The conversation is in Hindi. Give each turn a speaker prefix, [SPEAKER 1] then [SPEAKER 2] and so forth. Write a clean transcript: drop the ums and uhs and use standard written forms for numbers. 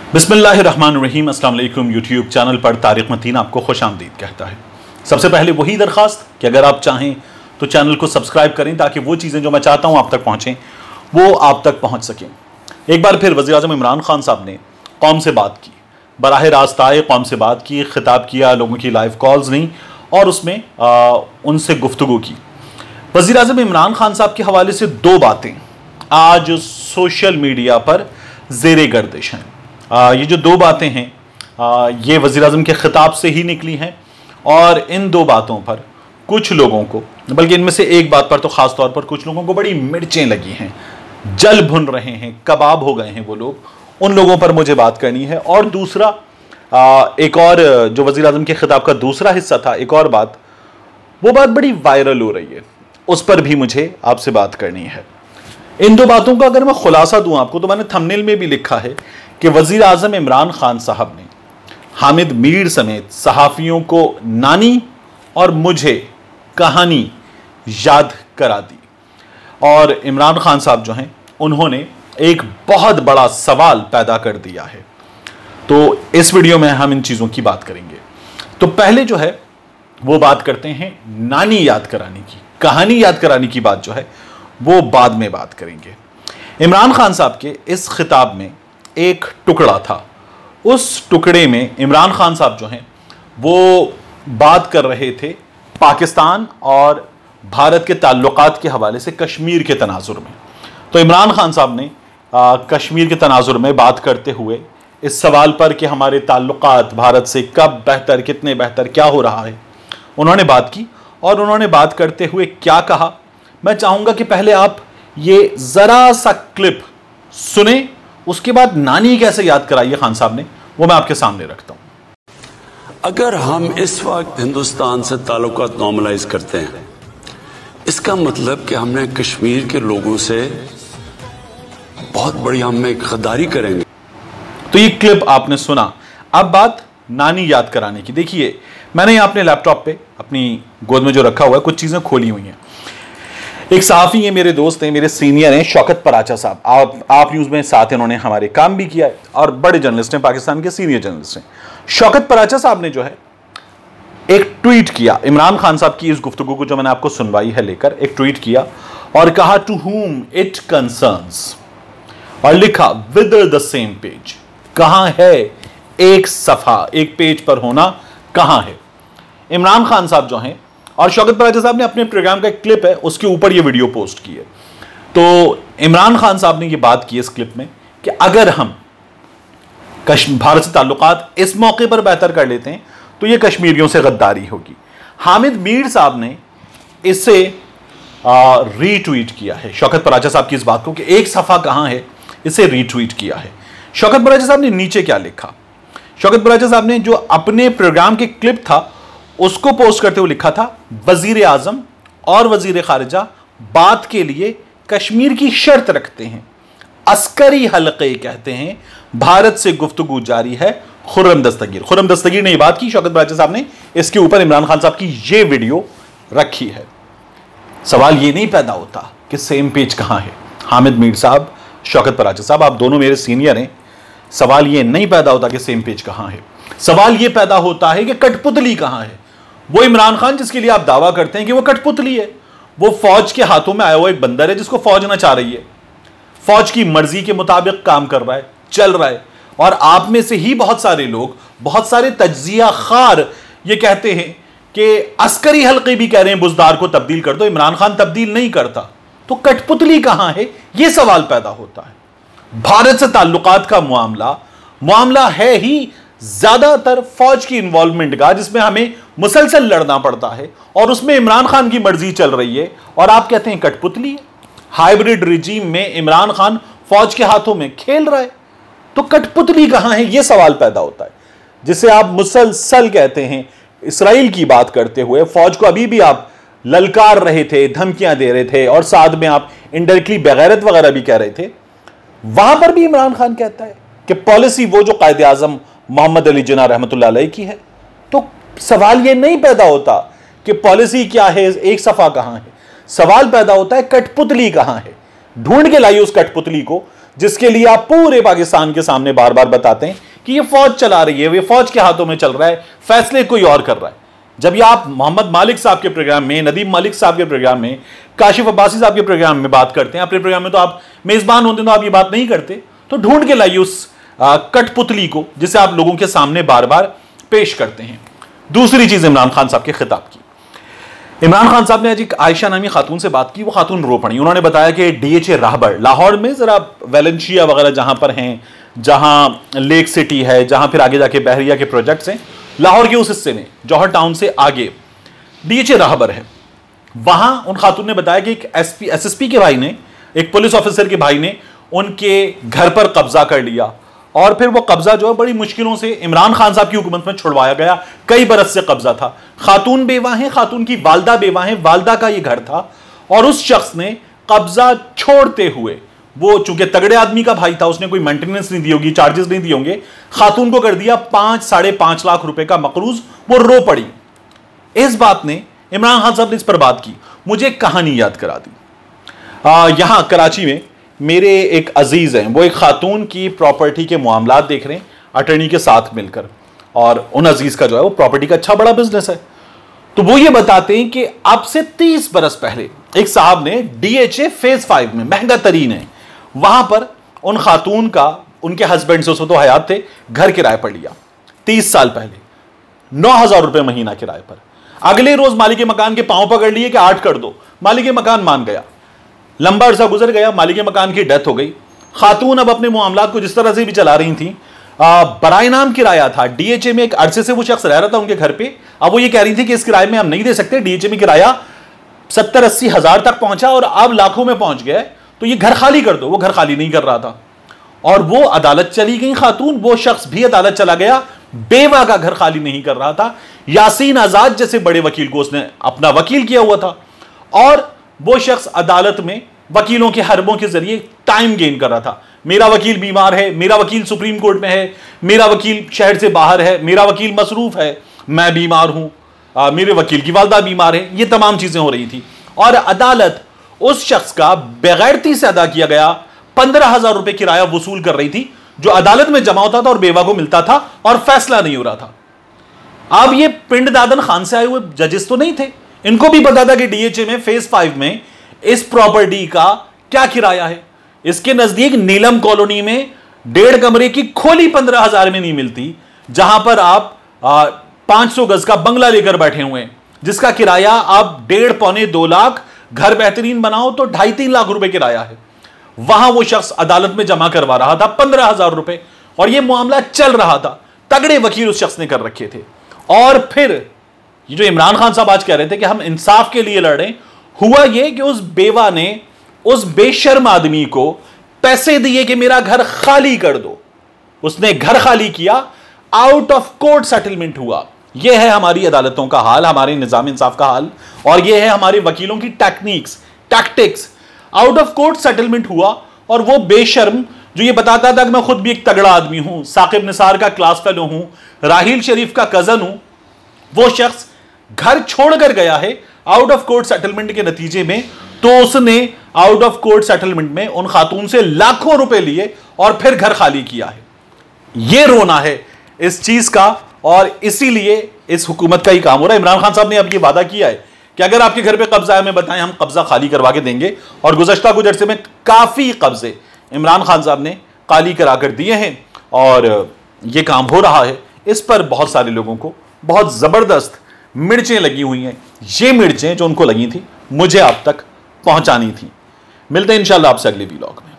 [SPEAKER 1] बिस्मिल्लाहिर्रहमानिर्रहीम। अस्सलाम वालेकुम। यूट्यूब चैनल पर तारिक मतीन आपको खुश आमदीद कहता है। सबसे पहले वही दरख्वास्त कि अगर आप चाहें तो चैनल को सब्सक्राइब करें ताकि वो चीज़ें जो मैं चाहता हूँ आप तक पहुँचें वो आप तक पहुँच सकें। एक बार फिर वज़ीर आज़म इमरान खान साहब ने कौम से बात की, बराह रास्त आए, कौम से बात की, ख़िताब किया, लोगों की लाइव कॉल्स नहीं और उसमें उनसे गुफ्तगू की। वज़ीर आज़म इमरान खान साहब के हवाले से दो बातें आज सोशल मीडिया पर ज़ेरे गर्दिश हैं। ये जो दो बातें हैं ये वज़ीर आज़म के ख़िताब से ही निकली हैं और इन दो बातों पर कुछ लोगों को, बल्कि इनमें से एक बात पर तो ख़ास तौर पर कुछ लोगों को बड़ी मिर्चें लगी हैं, जल भुन रहे हैं, कबाब हो गए हैं वो लोग। उन लोगों पर मुझे बात करनी है। और दूसरा एक और जो वज़ीर आज़म के ख़िताब का दूसरा हिस्सा था, एक और बात, वो बात बड़ी वायरल हो रही है, उस पर भी मुझे आपसे बात करनी है। इन दो बातों का अगर मैं खुलासा दूं आपको तो मैंने थंबनेल में भी लिखा है कि वज़ीर आज़म इमरान खान साहब ने हामिद मीर समेत सहाफ़ियों को नानी और मुझे कहानी याद करा दी। और इमरान खान साहब जो हैं उन्होंने एक बहुत बड़ा सवाल पैदा कर दिया है। तो इस वीडियो में हम इन चीज़ों की बात करेंगे। तो पहले जो है वो बात करते हैं नानी याद कराने की, कहानी याद कराने की बात जो है वो बाद में बात करेंगे। इमरान खान साहब के इस खिताब में एक टुकड़ा था, उस टुकड़े में इमरान खान साहब जो हैं वो बात कर रहे थे पाकिस्तान और भारत के ताल्लुकात के हवाले से कश्मीर के तनाजुर में। तो इमरान खान साहब ने कश्मीर के तनाजुर में बात करते हुए इस सवाल पर कि हमारे ताल्लुकात भारत से कब बेहतर, कितने बेहतर, क्या हो रहा है, उन्होंने बात की। और उन्होंने बात करते हुए क्या कहा, मैं चाहूंगा कि पहले आप ये जरा सा क्लिप सुने, उसके बाद नानी कैसे याद कराई है खान साहब ने वो मैं आपके सामने रखता हूं।
[SPEAKER 2] अगर हम इस वक्त हिंदुस्तान से ताल्लुकात नॉर्मलाइज करते हैं, इसका मतलब कि हमने कश्मीर के लोगों से बहुत बड़ी हम एक गद्दारी करेंगे।
[SPEAKER 1] तो ये क्लिप आपने सुना। अब बात नानी याद कराने की। देखिए, मैंने यहाँ अपने लैपटॉप पे अपनी गोद में जो रखा हुआ है कुछ चीजें खोली हुई हैं। एक सहाफ़ी हैं, मेरे दोस्त हैं, मेरे सीनियर हैं, शौकत पराचा साहब। आप न्यूज़ में साथ इन्होंने हमारे काम भी किया है और बड़े जर्नलिस्ट हैं, पाकिस्तान के सीनियर जर्नलिस्ट हैं। शौकत पराचा साहब ने जो है एक ट्वीट किया इमरान खान साहब की इस गुफ्तगू को जो मैंने आपको सुनवाई है लेकर, एक ट्वीट किया और कहा टू हुम इट कंसर्न्स, और लिखा विद द सेम पेज। कहां है एक सफा, एक पेज पर होना कहां है। इमरान खान साहब जो हैं और शौकत पराचा साहब ने अपने प्रोग्राम का एक क्लिप है उसके ऊपर ये वीडियो पोस्ट की है। तो इमरान खान साहब ने ये बात की इस क्लिप में कि अगर हम भारत से ताल्लुकात इस मौके पर बेहतर कर लेते हैं तो ये कश्मीरियों से गद्दारी होगी। हामिद मीर साहब ने इसे रीट्वीट किया है, शौकत पराचा साहब की इस बात को कि एक सफा कहां है, इसे रीट्वीट किया है। शौकत पराचा साहब ने नीचे क्या लिखा, शौकत पराचा साहब ने जो अपने प्रोग्राम के क्लिप था उसको पोस्ट करते हुए लिखा था, वजीर आजम और वजीर खारिजा बात के लिए कश्मीर की शर्त रखते हैं, अस्करी हलके कहते हैं, भारत से गुफ्तगू जारी है, खुर्रम दस्तगीर। खुर्रम दस्तगीर ने यह बात की, शौकत पराचा साहब ने इसके ऊपर इमरान खान साहब की यह वीडियो रखी है। सवाल यह नहीं पैदा होता कि सेम पेज कहां है। हामिद मीर साहब, शौकत पराचा साहब, आप दोनों मेरे सीनियर हैं। सवाल यह नहीं पैदा होता कि सेम पेज कहां है, सवाल यह पैदा होता है कि कठपुतली कहां है। वो इमरान खान जिसके लिए आप दावा करते हैं कि वो कठपुतली है, वो फौज के हाथों में आया हुआ एक बंदर है जिसको फौज ना चाह रही है, फौज की मर्जी के मुताबिक काम कर रहा है, चल रहा है। और आप में से ही बहुत सारे लोग, बहुत सारे तज्जिया खार ये कहते हैं कि अस्करी हल्के भी कह रहे हैं बुजदार को तब्दील कर दो, इमरान खान तब्दील नहीं करता। तो कठपुतली कहां है, यह सवाल पैदा होता है। भारत से ताल्लुकात का मामला है ही ज्यादातर फौज की इन्वॉल्वमेंट का, जिसमें हमें मुसलसल लड़ना पड़ता है और उसमें इमरान खान की मर्जी चल रही है और आप कहते हैं कठपुतली है। हाइब्रिड रिजीम में इमरान खान फौज के हाथों में खेल रहा है, तो कठपुतली कहां है, यह सवाल पैदा होता है। जिसे आप मुसलसल कहते हैं, इसराइल की बात करते हुए फौज को अभी भी आप ललकार रहे थे, धमकियां दे रहे थे और साथ में आप इंडायरेक्टली बेगैरत वगैरह भी कह रहे थे। वहां पर भी इमरान खान कहता है कि पॉलिसी वो जो कायदे आजम मोहम्मद अली जिन्ना रहमतुल्लाह अलैह की है। तो सवाल यह नहीं पैदा होता कि पॉलिसी क्या है, एक सफा कहां है, सवाल पैदा होता है कठपुतली कहां है। ढूंढ के लाइए उस कठपुतली को जिसके लिए आप पूरे पाकिस्तान के सामने बार बार बताते हैं कि ये फौज चला रही है, ये फौज के हाथों में चल रहा है, फैसले कोई और कर रहा है। जब ये आप मोहम्मद मालिक साहब के प्रोग्राम में, नदीम मलिक साहब के प्रोग्राम में, काशिफ अब्बासी साहब के प्रोग्राम में बात करते हैं, अपने प्रोग्राम में तो आप मेजबान होते हैं तो आप ये बात नहीं करते, तो ढूंढ के लाइए उस कठपुतली को जिसे आप लोगों के सामने बार बार पेश करते हैं। दूसरी चीज इमरान खान साहब के खिताब की। इमरान खान साहब ने आज एक आयशा नामी खातून से बात की, वो खातून रो पड़ी। उन्होंने बताया कि DHA राहबर लाहौर में, जरा वेलेंशिया वगैरह जहां पर हैं, जहां लेक सिटी है, जहां फिर आगे जाके बहरिया के प्रोजेक्ट्स हैं, लाहौर के उस हिस्से में जौहर टाउन से आगे DHA राहबर है। वहां उन खातून ने बताया कि एक SSP के भाई ने, एक पुलिस ऑफिसर के भाई ने उनके घर पर कब्जा कर लिया और फिर वो कब्जा जो है बड़ी मुश्किलों से इमरान खान साहब की हुकूमत में छुड़वाया गया। कई बरस से कब्जा था। खातून बेवा है, खातून की वालदा बेवा है, वालदा का ये घर था और उस शख्स ने कब्जा छोड़ते हुए, वो चूंकि तगड़े आदमी का भाई था, उसने कोई मेंटेनेंस नहीं दी होगी, चार्जेस नहीं दिए होंगे, खातून को कर दिया 5-5.5 लाख रुपए का मकरूज। वो रो पड़ी। इस बात ने, इमरान खान साहब ने इस पर बात की, मुझे कहानी याद करा दी। यहां कराची में मेरे एक अजीज हैं, वो एक खातून की प्रॉपर्टी के मामलात देख रहे हैं अटर्नी के साथ मिलकर, और उन अजीज का जो है वो प्रॉपर्टी का अच्छा बड़ा बिजनेस है। तो वो ये बताते हैं कि अब से 30 बरस पहले एक साहब ने DHA फेज 5 में, महंगा तरीन है, वहां पर उन खातून का, उनके हस्बैंड से, उस वक्त तो हयात थे, घर किराए पर लिया 30 साल पहले 9,000 रुपए महीना किराए पर। अगले रोज मालिक मकान के पांव पकड़ लिए कि 8 कर दो। मालिक मकान मान गया। लंबा अरसा गुजर गया, मालिक मकान की डेथ हो गई। खातून अब अपने मामलात को जिस तरह से भी चला रही थी, बराए नाम किराया था। DHA में एक अरसे से वो शख्स रह रहा था उनके घर पे। अब वो ये कह रही थी कि इस किराए में हम नहीं दे सकते, DHA में किराया 70-80 हजार तक पहुंचा और अब लाखों में पहुंच गया, तो ये घर खाली कर दो। वो घर खाली नहीं कर रहा था और वो अदालत चली गई खातून, वो शख्स भी अदालत चला गया, बेवा का घर खाली नहीं कर रहा था। यासीन आजाद जैसे बड़े वकील को उसने अपना वकील किया हुआ था और वो शख्स अदालत में वकीलों के हरबों के जरिए टाइम गेन कर रहा था। मेरा वकील बीमार है, मेरा वकील सुप्रीम कोर्ट में है, मेरा वकील शहर से बाहर है, मेरा वकील मसरूफ है, मैं बीमार हूं, मेरे वकील की वालदा बीमार है, ये तमाम चीजें हो रही थी। और अदालत उस शख्स का बेगैरती से अदा किया गया 15,000 रुपए किराया वसूल कर रही थी, जो अदालत में जमा होता था और बेवा को मिलता था और फैसला नहीं हो रहा था। अब ये पिंड दादन खान से आए हुए जजेस तो नहीं थे, इनको भी पता था कि DHA में फेज 5 में इस प्रॉपर्टी का क्या किराया है। इसके नजदीक नीलम कॉलोनी में 1.5 कमरे की खोली 15,000 में नहीं मिलती, जहां पर आप 500 गज का बंगला लेकर बैठे हुए हैं, जिसका किराया आप 1.5-2 लाख, घर बेहतरीन बनाओ तो 2.5-3 लाख रुपए किराया है। वहां वो शख्स अदालत में जमा करवा रहा था 15,000 रुपए और यह मामला चल रहा था। तगड़े वकील उस शख्स ने कर रखे थे। और फिर ये जो इमरान खान साहब आज कह रहे थे कि हम इंसाफ के लिए लड़ रहे हैं, हुआ यह कि उस बेवा ने उस बेशर्म आदमी को पैसे दिए कि मेरा घर खाली कर दो। उसने घर खाली किया, आउट ऑफ कोर्ट सेटलमेंट हुआ। यह है हमारी अदालतों का हाल, हमारे निजाम इंसाफ का हाल, और यह है हमारे वकीलों की tactics. Out of court settlement हुआ और वो बेशर्म जो ये बताता था कि मैं खुद भी एक तगड़ा आदमी हूं, साकिब निसार का क्लास फेलो हूं, राहिल शरीफ का कजन हूं, वो शख्स घर छोड़कर गया है आउट ऑफ कोर्ट सेटलमेंट के नतीजे में। तो उसने आउट ऑफ कोर्ट सेटलमेंट में उन खातून से लाखों रुपए लिए और फिर घर खाली किया है। यह रोना है इस चीज का, और इसीलिए इस हुकूमत का ही काम हो रहा है। इमरान खान साहब ने अब यह वादा किया है कि अगर आपके घर पे कब्जा है, हमें बताएं, हम कब्जा खाली करवा के देंगे। और गुज़श्ता कुछ अरसे में काफी कब्जे इमरान खान साहब ने खाली करा कर दिए हैं और यह काम हो रहा है। इस पर बहुत सारे लोगों को बहुत जबरदस्त मिर्चें लगी हुई हैं। ये मिर्चें जो उनको लगी थी, मुझे आप तक पहुंचानी थी। मिलते हैं इंशाल्लाह आपसे अगले व्लॉग में।